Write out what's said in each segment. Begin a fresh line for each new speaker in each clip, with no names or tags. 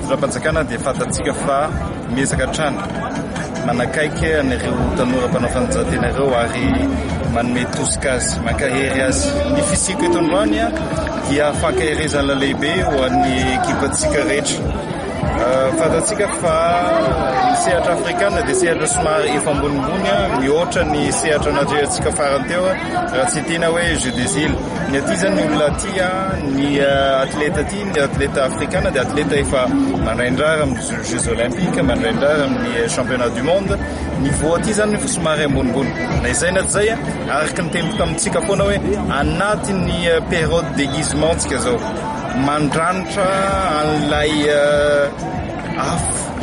fitondram-panjakana dia fatatsika fa miezaka hatrany manakaiky an'ireo tanora mpanao fanatanjahan-tena ireo ary manome tosika azy mankahery azy. Ny fisiko eto androany dia fankaherezana lehibe ho an'ny ekipatsika rehetra. Fatatsika fa ny sehatra afrikana dia sehatra somary efa ambonimbony mihoatra ny sehatra najerantsika farany teo raha tsy tena hoe jeu des îles. Ny aty zany ny olona aty ny atleta aty ny atleta afrikana dia atleta efa mandraindrara amin'ny Jeux olympiques, mandraindrara amin'ny championnat du monde. Niveau aty zany fa somary ambonimbony. Na izay na zay araka ny tempo tamintsika foana hoe anatin'ny période déguisement tsika zao mandranitra an'ilay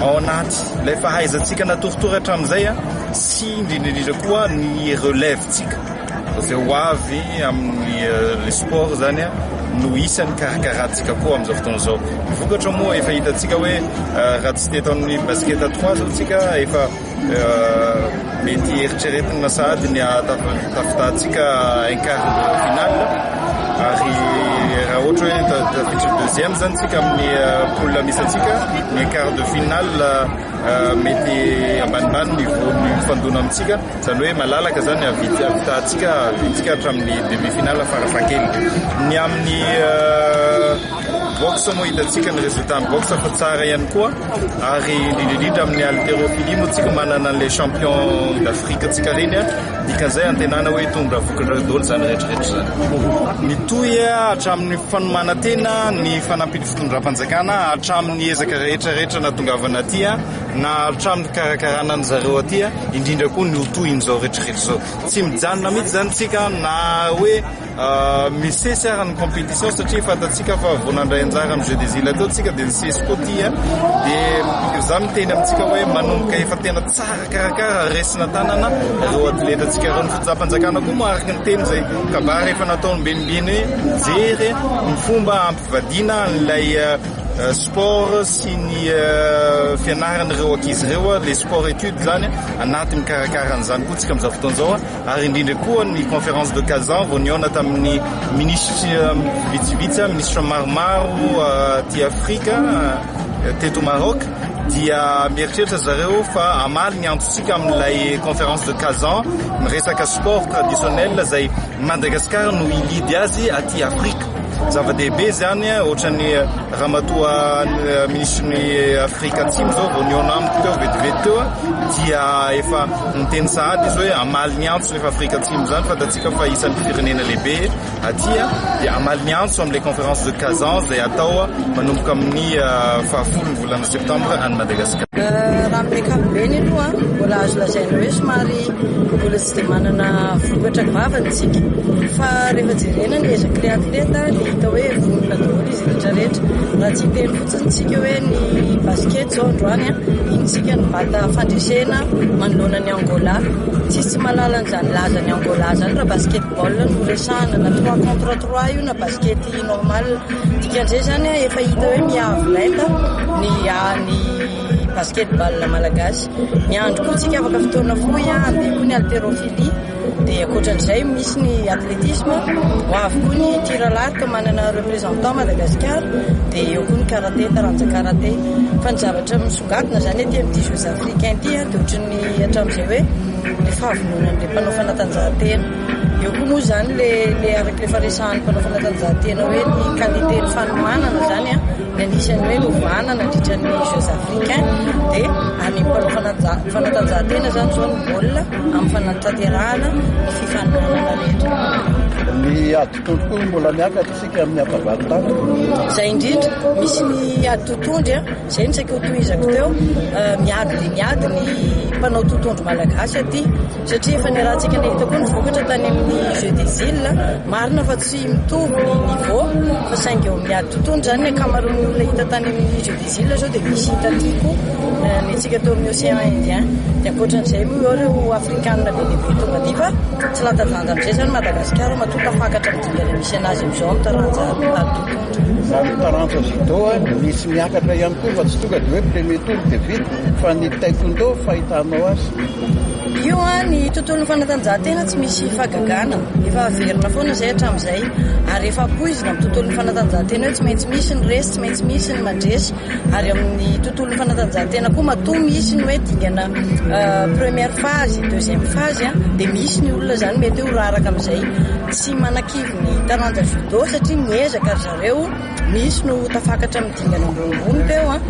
ao anaty ilay fahaizantsika natoritory hatramin'izay sy indrindrindrindra koa ny relèvetsika izay ho avy amin'ny le sport zany no isany karakarahantsika koa amin'izao fotoana izao. Vokatra moa efa hitantsika hoe raha tsy teto amin'ny basket à 3 zao tsika efa mety eritreretina sady ny tafitantsika un quart de finale ary raha ohatra hoe tafiditra deuxième zany tsika amin'ny poule misy atsika ny quart de finale mety ambanimbany ny fandona amintsika zany hoe malalaka zany avitantsika hatramin'ny demi-finale farafakely. Ny amin'ny boxe moa hitantsika ny résultat ny boxe fa tsara ihany koa ary indrindrindrindra amin'ny haltérophilie moa tsika manana an'ilay champion d'Afrique tsika reny dikan'izay antenana hoe tondra vokatra daholo zany rehetrarehetra zany. Mitohy hatramin'ny fanomana tena ny fanampiny fitondram-panjakana hatramin'ny ezaka rehetrarehetra natongavana aty na hatramin'ny karakarana ny zareo aty indrindra koa ny hotohin'izao rehetrarehetra zao. Tsy mijanona mihitsy zany tsika na hoe misesy ary ny compétition satria fatatsika fa vonandray anjara amin'ny jeu des îles atao tsika dia ny CESCO ty dia za miteny amintsika hoe manomboka efa tena tsara karakara resina tanana ireo atletantsika ireo ny fitondram-panjakana koa moaraka ny teny zay kabary efa nataony benibeny hoe jery ny fomba ampivadiana n'ilay sport sy ny fianaran'ireo ankizy ireo les sport études zany anaty mikarakaran'izany koa tsika amin'izao fotoana izao ary indrindra koa ny conférence de Kazan vao niona tamin'ny ministre vitsivitsy ministre maromaro ty Afrika teto Maroc dia mieritreritra zareo fa amaly ny antotsika amin'ilay conférence de Kazan miresaka sport traditionnel zay Madagasikara no ilidy azy aty Afrika. Zava-dehibe zany ohatran'ny ramatoa ministry Afrika Atsimo zao vao niona amiko teo vetivety teo dia efa niteny sahady izy hoe amaly ny antso rehefa Afrika Atsimo zany fatatsika fa isan'ny firenena lehibe aty dia amaly ny antso amin'ilay conférence de Kazan zay atao manomboka amin'ny fahafolo ny volana septembre any Madagasikara.
Raha amin'ny ankapobeny aloha mbola azo lazaina hoe somary mbola tsy dia manana vokatra vavany tsika fa rehefa jerena ny ezaka atleta hita hoe vonona daholo izy rehetrarehetra raha tsy teny fotsiny tsika hoe ny basket zao androany iny tsika ny bata fandresena manoloana ny Angola tsisy malala an'izany laza ny Angola zany raha basketball no resahana na 3 contre 3 io na basket normal dikan'izay zany efa hita hoe miavolaita ny basketball malagasy. Ny andro koa tsika afaka fotoana fohy dia koa ny haltérophilie dia akoatran'izay misy ny athlétisme ho avy koa ny tir à l'arc manana représentant Madagasikara dia eo koa ny karaté taranja karaté fa ny zavatra misongadina zany aty amin'ity Jeux africains ity dia ohatran'ny hatramin'izay hoe le fahavononan'ilay mpanao fanatanjahantena eo koa moa zany le araka le faresahan'ny mpanao fanatanjahantena hoe ny qualité ny fanomanana zany ny anisany hoe lovana nandritra ny Jeux africains dia any mpanao fanatanjahantena zany zao ny baolina amin'ny fanatanterahana ny fifaninanana rehetra.
Ny ady totondro mbola miakatra isika amin'ny ampavatana
zay indrindra misy ny ady totondry zay ny saika hotohizako teo miady dia miady ny mpanao totondro malagasy aty satria efa niarahantsika nahita koa ny vokatra tany amin'ny Jeux des îles marina fa tsy mitovy ny niveau fa saingy eo miady totondro zany ny akamaroan'ny olona hita tany amin'ny Jeux des îles zao dia misy hita atyko ny antsika teo amin'ny océan Indien dia ankoatran'izay moa ireo afrikanina be lehibe tonga ty fa tsy latavanda amin'izay zany Madagasikara matoa tafakatra midingana misy anazy am'izao amin'ny taranja tadotondra.
Ny taranja judo misy miakatra ihany koa fa tsy tonga dia hoe premier tour dia vita fa ny taekwondo fahitanao azy.
Io ny tontolon'ny fanatanjahantena tsy misy fagagana, efa averina foana izay hatramin'izay ary efa poizina amin'ny tontolon'ny fanatanjahantena hoe tsy maintsy misy ny resy, tsy maintsy misy ny mandresy ary amin'ny tontolon'ny fanatanjahantena koa matoa misy ny hoe dingana première phase, deuxième phase dia misy ny olona zany mety ho raraka amin'izay tsy manakivy ny taranja judo satria miezaka ry zareo, misy no tafakatra midingana ambonimbony teo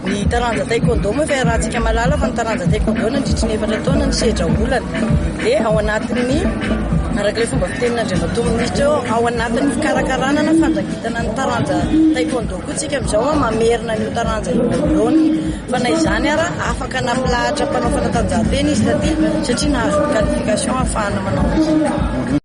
ny taranja taekwondo moa efa rahantsika malala fa ny taranja taekwondo nandritra ny 4 taona ny sedra olana dia ao anatin'ny arak'ilay fomba fitenina Andriamatoa eo ao anatin'ny fikarakarana na fandrangitana ny taranja taekwondo koa tsika amin'izao mamerina ny taranja io fa na izany ara afaka nampilahatra mpanao fanatanjahantena izy taty satria nahazo qualification ahafahana manao azy.